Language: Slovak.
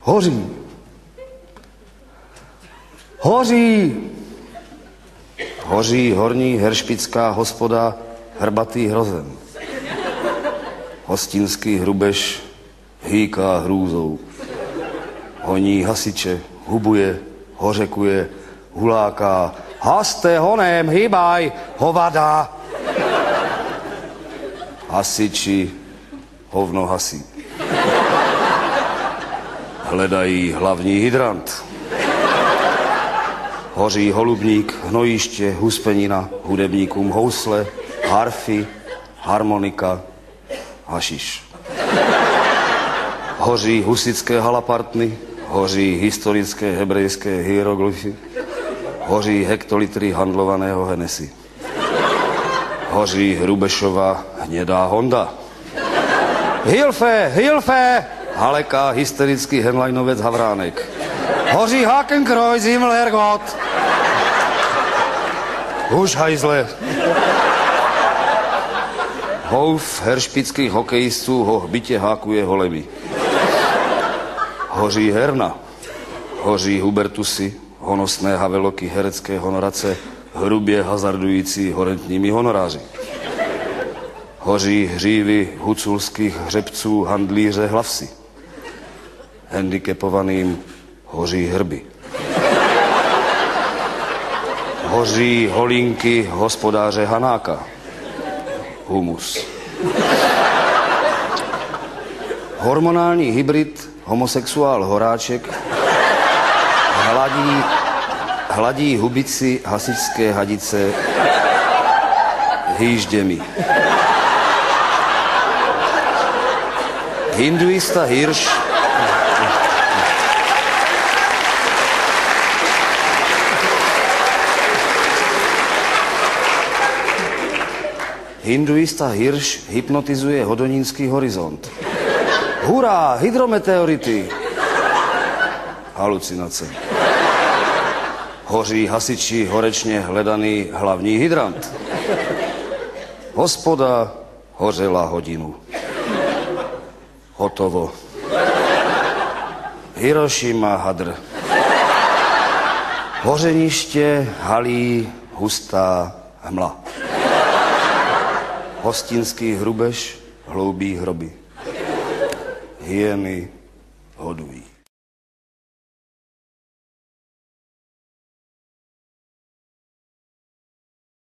Hoří. Hoří. Hoří horní heršpická hospoda Hrbatý hrozen. Hostinský hrubež hýká hrůzou. Honí hasiče, hubuje, hořekuje, huláká. Haste honem, hýbaj, hovada. Hasiči hovno hasí. Hledají hlavní hydrant. Hoří holubník, hnojiště, huspenina, hudebníkům housle, harfy, harmonika, hašiš. Hoří husické halapartny, hoří historické hebrejské hieroglyfy, hoří hektolitry handlovaného Hennessy. Hoří Hrubešova hnědá Honda. Hilfe, hilfe, haleká hysterický henleinovec Havránek. Hoří Hakenkreuz, Himmelherrgott. Už hajzle. Houf heršpických hokejistů ho hbitě hákuje holemi. Hoří herna. Hoří Hubertusy, honosné haveloky herecké honorace, hrubě hazardující horentními honoráři. Hoří hřívy huculských hřebců handlíře Hlavsy. Handicapovaným hoří hrby. Hoří holínky hospodáře Hanáka. Humus. Hormonální hybrid homosexuál Horáček hladí hubici hasičské hadice hýžděmi. Hinduista Hirš hypnotizuje hodonínský horizont. Hurá, hydrometeority. Halucinace. Hoří hasiči horečně hledaný hlavní hydrant. Hospoda hořela hodinu. Hotovo. Hirošima hadr. Hořeniště halí hustá hmla. Hostinský hrubež hloubí hroby. Hyeny hodují.